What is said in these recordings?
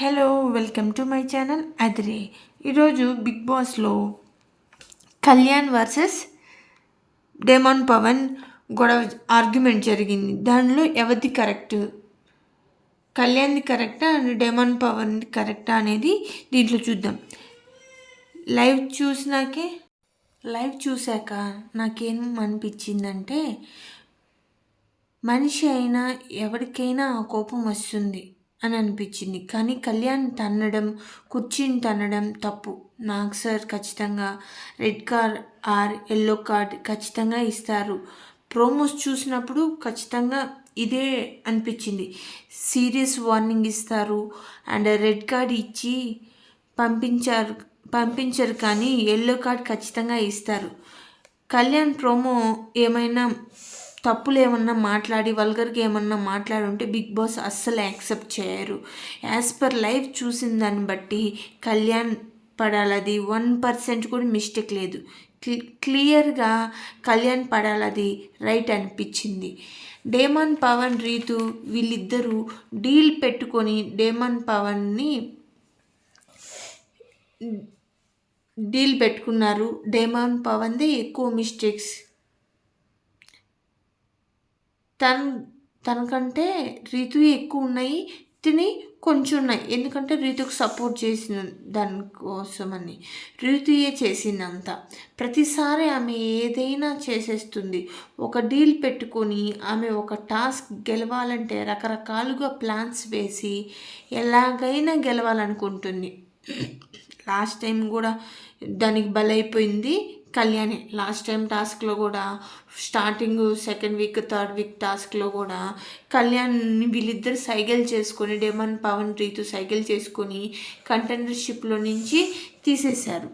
Hello welcome to my channel Adire. ఈరోజు big బాస్లో Kalyan versus Daemon Pawan గొడవ ఆర్గ్యుమెంట్ జరిగింది. దానిలో ఎవరిది కరెక్ట్, కళ్యాణ్ది కరెక్టా అండ్ డేమన్ పవన్ది కరెక్టా అనేది దీంట్లో చూద్దాం. లైవ్ చూశాక నాకేం అనిపించిందంటే, మనిషి అయినా ఎవరికైనా కోపం వస్తుంది అని అనిపించింది. కానీ కళ్యాణ్ తన్నడం, కుర్చీని తన్నడం తప్పు. నాకు సార్ ఖచ్చితంగా red card or yellow card ఖచ్చితంగా ఇస్తారు. ప్రోమోస్ చూసినప్పుడు ఖచ్చితంగా ఇదే అనిపించింది. సీరియస్ వార్నింగ్ ఇస్తారు అండ్ రెడ్ కార్డ్ ఇచ్చి పంపించరు కానీ ఎల్లో కార్డ్ ఖచ్చితంగా ఇస్తారు. కళ్యాణ్ ప్రోమో ఏమైనా తప్పులు ఏమన్నా మాట్లాడి వల్గర్గా ఏమన్నా మాట్లాడుంటే బిగ్ బాస్ అస్సలు యాక్సెప్ట్ చేయరు. యాజ్ పర్ లైవ్ చూసిన దాన్ని బట్టి కళ్యాణ్ పడాలది 1% కూడా మిస్టేక్ లేదు. క్లియర్గా కళ్యాణ్ పడాలది రైట్ అనిపించింది. డేమన్ పవన్ రీతు వీళ్ళిద్దరూ డీల్ పెట్టుకొని డేమన్ పవన్ని డీల్ పెట్టుకున్నారు. డేమన్ పవన్దే ఎక్కువ మిస్టేక్స్, తనకంటే రీతు ఎక్కువ ఉన్నాయి, తిని కొంచెం ఉన్నాయి. ఎందుకంటే రీతుకు సపోర్ట్ చేసిన దానికోసమని రీతుయే చేసిందంతా. ప్రతిసారి ఆమె ఏదైనా చేసేస్తుంది. ఒక డీల్ పెట్టుకొని ఆమె ఒక టాస్క్ గెలవాలంటే రకరకాలుగా ప్లాన్స్ వేసి ఎలాగైనా గెలవాలనుకుంటుంది. లాస్ట్ టైం కూడా దానికి బలైపోయింది కళ్యాణి. లాస్ట్ టైం టాస్క్లో కూడా starting second week third week టాస్క్లో కూడా కళ్యాణ్ని వీళ్ళిద్దరు సైకిల్ చేసుకొని డేమన్ పవన్ రీతు సైకిల్ చేసుకొని కంటెండర్షిప్లో నుంచి తీసేశారు.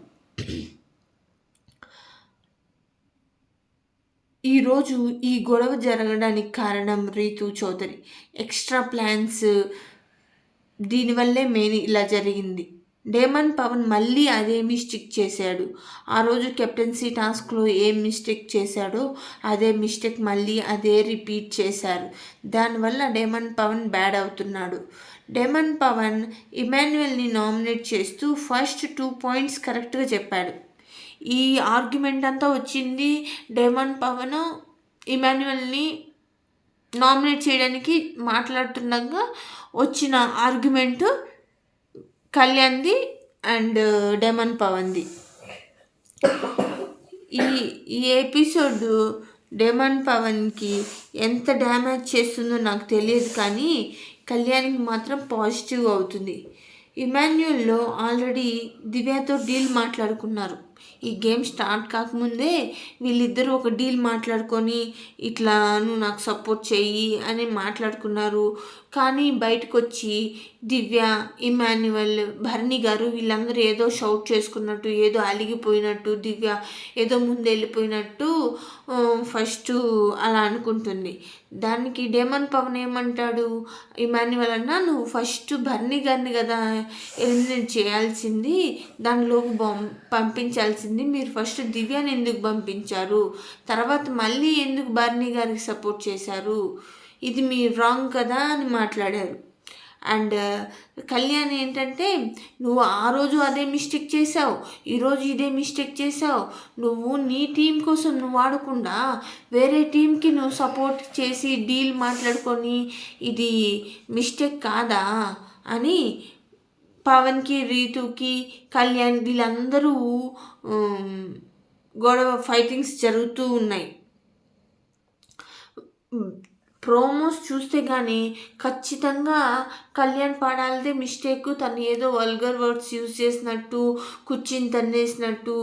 ఈరోజు ఈ గొడవ జరగడానికి కారణం రీతు చౌదరి ఎక్స్ట్రా ప్లాన్స్, దీనివల్లే మెయిన్ ఇలా జరిగింది. డేమన్ పవన్ మళ్ళీ అదే మిస్టేక్ చేశాడు. ఆ రోజు కెప్టెన్సీ టాస్క్లో ఏం మిస్టేక్ చేశాడో అదే మిస్టేక్ మళ్ళీ అదే రిపీట్ చేశారు. దానివల్ల డేమన్ పవన్ బ్యాడ్ అవుతున్నాడు. డేమన్ పవన్ ఇమాన్యుయల్ని నామినేట్ చేస్తూ ఫస్ట్ 2 పాయింట్స్ కరెక్ట్గా చెప్పాడు. ఈ ఆర్గ్యుమెంట్ అంతా వచ్చింది డేమన్ పవన్ ఇమాన్యుయల్ని నామినేట్ చేయడానికి మాట్లాడుతుండగా వచ్చిన ఆర్గ్యుమెంటు కళ్యాణ్ది అండ్ డేమన్ పవన్ది. ఈ ఎపిసోడ్ డేమన్ పవన్కి ఎంత డ్యామేజ్ చేస్తుందో నాకు తెలియదు, కానీ కళ్యాణ్కి మాత్రం పాజిటివ్ అవుతుంది. ఇమాన్యుయల్లో ఆల్రెడీ దివ్యతో డీల్ మాట్లాడుకున్నారు. ఈ గేమ్ స్టార్ట్ కాకముందే వీళ్ళిద్దరూ ఒక డీల్ మాట్లాడుకొని ఇట్లా నువ్వు నాకు సపోర్ట్ చెయ్యి అని మాట్లాడుకున్నారు. కానీ బయటకు వచ్చి దివ్య, ఇమాన్యువల్, భరణి గారు వీళ్ళందరూ ఏదో షౌట్ చేసుకున్నట్టు, ఏదో అలిగిపోయినట్టు, దివ్య ఏదో ముందు వెళ్ళిపోయినట్టు ఫస్ట్ అలా అనుకుంటుంది. దానికి డేమన్ పవన్ ఏమంటాడు, ఇమాన్యువల్ అన్నా నువ్వు ఫస్ట్ భరణి గారిని కదా ఎలిమినేట్ చేయాల్సింది, దానిలోకి పంపించాల్సింది, మీరు ఫస్ట్ దివ్యాని ఎందుకు పంపించారు, తర్వాత మళ్ళీ ఎందుకు భరణి గారికి సపోర్ట్ చేశారు, ఇది మీ రాంగ్ కదా అని మాట్లాడారు. అండ్ కళ్యాణ్ ఏంటంటే, నువ్వు ఆ రోజు అదే మిస్టేక్ చేసావు, ఈరోజు ఇదే మిస్టేక్ చేసావు, నువ్వు నీ టీం కోసం నువ్వు ఆడకుండా వేరే టీంకి నువ్వు సపోర్ట్ చేసి డీల్ మాట్లాడుకొని ఇది మిస్టేక్ కాదా అని పవన్కి, రీతుకి, కళ్యాణ్ వీళ్ళందరూ గొడవ ఫైటింగ్స్ జరుగుతూ ఉన్నాయి. ప్రోమోస్ చూస్తే కానీ ఖచ్చితంగా కళ్యాణ్ పాడాలదే మిస్టేక్. తను ఏదో వల్గర్ వర్డ్స్ యూజ్ చేసినట్టు, కుర్చీని తన్నేసినట్టు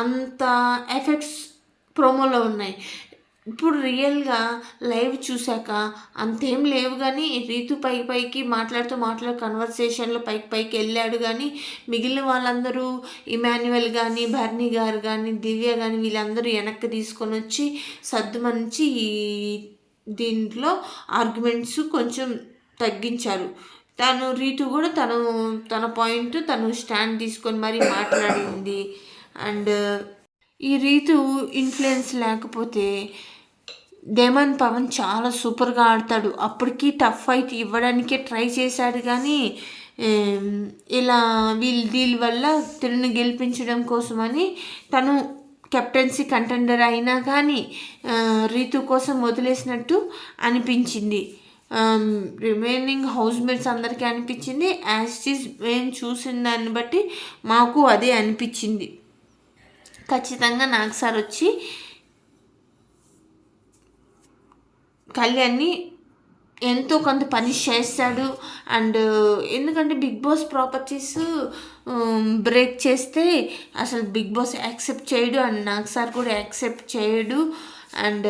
అంత ఎఫెక్ట్స్ ప్రోమోలో ఉన్నాయి. ఇప్పుడు రియల్గా లైవ్ చూశాక అంతేం లేవు, కానీ రీతు పైకి మాట్లాడుతూ కన్వర్సేషన్లో పైకి వెళ్ళాడు. కానీ మిగిలిన వాళ్ళందరూ ఇమాన్యువల్ కానీ, భరణి గారు కానీ, దివ్య కానీ వీళ్ళందరూ వెనక్కి తీసుకొని వచ్చి సర్దుమనించి దీంట్లో ఆర్గ్యుమెంట్స్ కొంచెం తగ్గించారు. రీతు కూడా తన పాయింట్ తను స్టాండ్ తీసుకొని మరీ మాట్లాడింది. అండ్ ఈ రీతు ఇన్ఫ్లుయెన్స్ లేకపోతే డేమన్ పవన్ చాలా సూపర్గా ఆడతాడు. అప్పటికి టఫ్ ఫైట్ ఇవ్వడానికే ట్రై చేశాడు, కానీ ఇలా దీని వల్ల తిరుని గెలిపించడం కోసమని తను కెప్టెన్సీ కంటెండర్ అయినా కానీ రీతు కోసం వదిలేసినట్టు అనిపించింది. రిమైనింగ్ హౌస్ మేట్స్ అందరికీ అనిపించింది. యాజ్ ఈజ్ మేము చూసిన దాన్ని బట్టి మాకు అదే అనిపించింది. ఖచ్చితంగా నాగ్ సార్ వచ్చి కళ్యాణ్ని ఎంతో కొంత పనిష్ చేస్తాడు. అండ్ ఎందుకంటే బిగ్ బాస్ ప్రాపర్టీస్ బ్రేక్ చేస్తే అసలు బిగ్ బాస్ యాక్సెప్ట్ చేయడు, అండ్ నాగ్ సార్ కూడా యాక్సెప్ట్ చేయడు. అండ్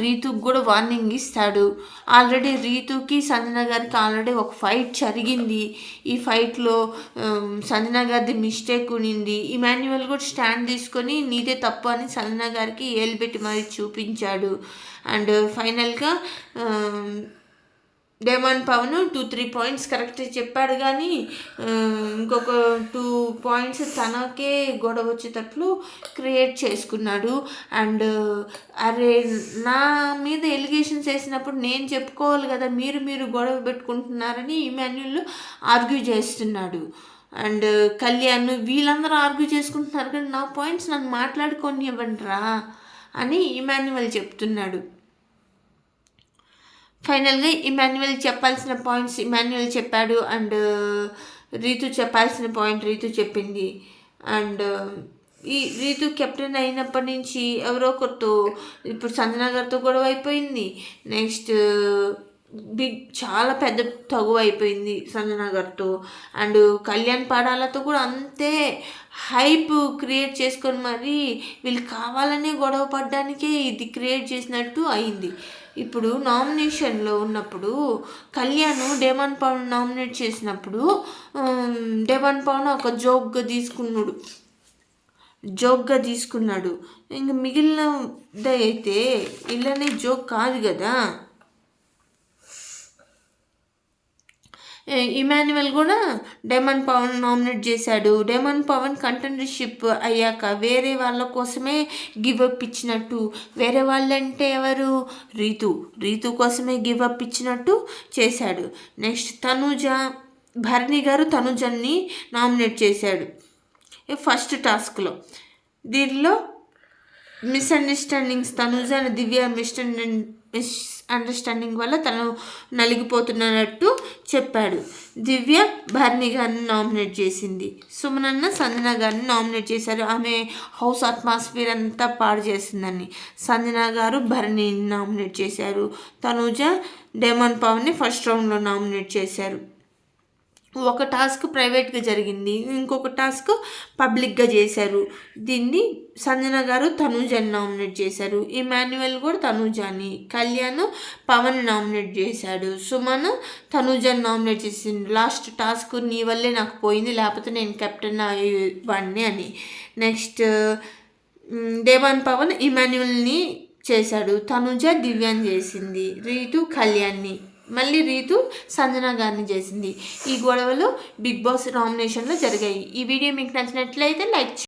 రీతుకి కూడా వార్నింగ్ ఇస్తాడు. ఆల్రెడీ రీతుకి సంజన గారికి ఆల్రెడీ ఒక ఫైట్ జరిగింది. ఈ ఫైట్లో సంజన గారిది మిస్టేక్ ఉనింది. ఇమాన్యువల్ కూడా స్టాండ్ తీసుకొని నీదే తప్పు అని సంజన గారికి ఏలుబెట్టి మరీ చూపించాడు. అండ్ ఫైనల్గా డేమన్ పవన్ 2-3 పాయింట్స్ కరెక్ట్ చెప్పాడు, కానీ ఇంకొక 2 పాయింట్స్ తనకే గొడవ వచ్చేటట్లు క్రియేట్ చేసుకున్నాడు. అండ్ అరే నా మీద ఎలిగేషన్స్ వేసినప్పుడు నేను చెప్పుకోవాలి కదా, మీరు గొడవ పెట్టుకుంటున్నారని ఇమాన్యుల్ ఆర్గ్యూ చేస్తున్నాడు. అండ్ కళ్యాణ్ వీళ్ళందరూ ఆర్గ్యూ చేసుకుంటున్నారు కానీ నా పాయింట్స్ నన్ను మాట్లాడుకొని ఇవ్వండిరా అని ఇమాన్యుల్ చెప్తున్నాడు. ఫైనల్గా ఇమాన్యుల్ చెప్పాల్సిన పాయింట్స్ ఇమాన్యుల్ చెప్పాడు. అండ్ రీతు చెప్పాల్సిన పాయింట్ రీతు చెప్పింది. అండ్ ఈ రీతు కెప్టెన్ అయినప్పటి నుంచి ఎవరో ఒకరితో, ఇప్పుడు సంజన గారితో గొడవ అయిపోయింది. నెక్స్ట్ చాలా పెద్ద తగువ అయిపోయింది సంజన గారితో. అండ్ కళ్యాణ్ పాడాలతో కూడా అంతే హైప్ క్రియేట్ చేసుకొని మరి వీళ్ళు కావాలనే గొడవ పడ్డానికే ఇది క్రియేట్ చేసినట్టు అయింది. ఇప్పుడు నామినేషన్లో ఉన్నప్పుడు కళ్యాణ్ డేమన్ పవన్ నామినేట్ చేసినప్పుడు డేమన్ పవన్ ఒక జోక్గా తీసుకున్నాడు. ఇంక మిగిలినది అయితే ఇళ్ళనే జోక్ కాదు కదా. ఇమాన్యువల్ కూడా డేమన్ పవన్ నామినేట్ చేశాడు. డేమన్ పవన్ కంటెండర్షిప్ అయ్యాక వేరే వాళ్ళ కోసమే గివప్ ఇచ్చినట్టు, వేరే వాళ్ళంటే ఎవరు, రీతు కోసమే గివప్ ఇచ్చినట్టు చేశాడు. నెక్స్ట్ భరణి గారు తనుజని నామినేట్ చేశాడు ఫస్ట్ టాస్క్లో. దీనిలో మిస్అండర్స్టాండింగ్స్ తనుజ దివ్య మిస్అండర్స్టాండింగ్ వల్ల తను నలిగిపోతున్నట్టు చెప్పాడు. దివ్య భరణి గారిని నామినేట్ చేసింది. సుమనన్న సంజన గారిని నామినేట్ చేశారు. ఆమె హౌస్ అట్మాస్ఫియర్ అంతా పాడు చేసిందని సంజన గారు భరణిని నామినేట్ చేశారు. తనుజ డేమన్ పవన్ని ఫస్ట్ రౌండ్లో నామినేట్ చేశారు. ఒక టాస్క్ ప్రైవేట్గా జరిగింది, ఇంకొక టాస్క్ పబ్లిక్గా చేశారు. దీన్ని సంజన గారు తనుజని నామినేట్ చేశారు. ఇమాన్యువల్ కూడా తనుజని, కళ్యాణ్ పవన్ నామినేట్ చేశాడు. సుమన్ తనుజని నామినేట్ చేసిండు. లాస్ట్ టాస్క్ నీ వల్లే నాకు పోయింది, లేకపోతే నేను కెప్టెన్ అయ్యేవాడిని అని. నెక్స్ట్ డేమన్ పవన్ ఇమాన్యువల్ని చేశాడు. తనుజ దివ్యాన్ని చేసింది. రీతు కళ్యాణ్ని, మళ్ళీ రీతు సంజన గారిని చేసింది. ఈ గొడవలు బిగ్ బాస్ నామినేషన్లో జరిగాయి. ఈ వీడియో మీకు నచ్చినట్లయితే లైక్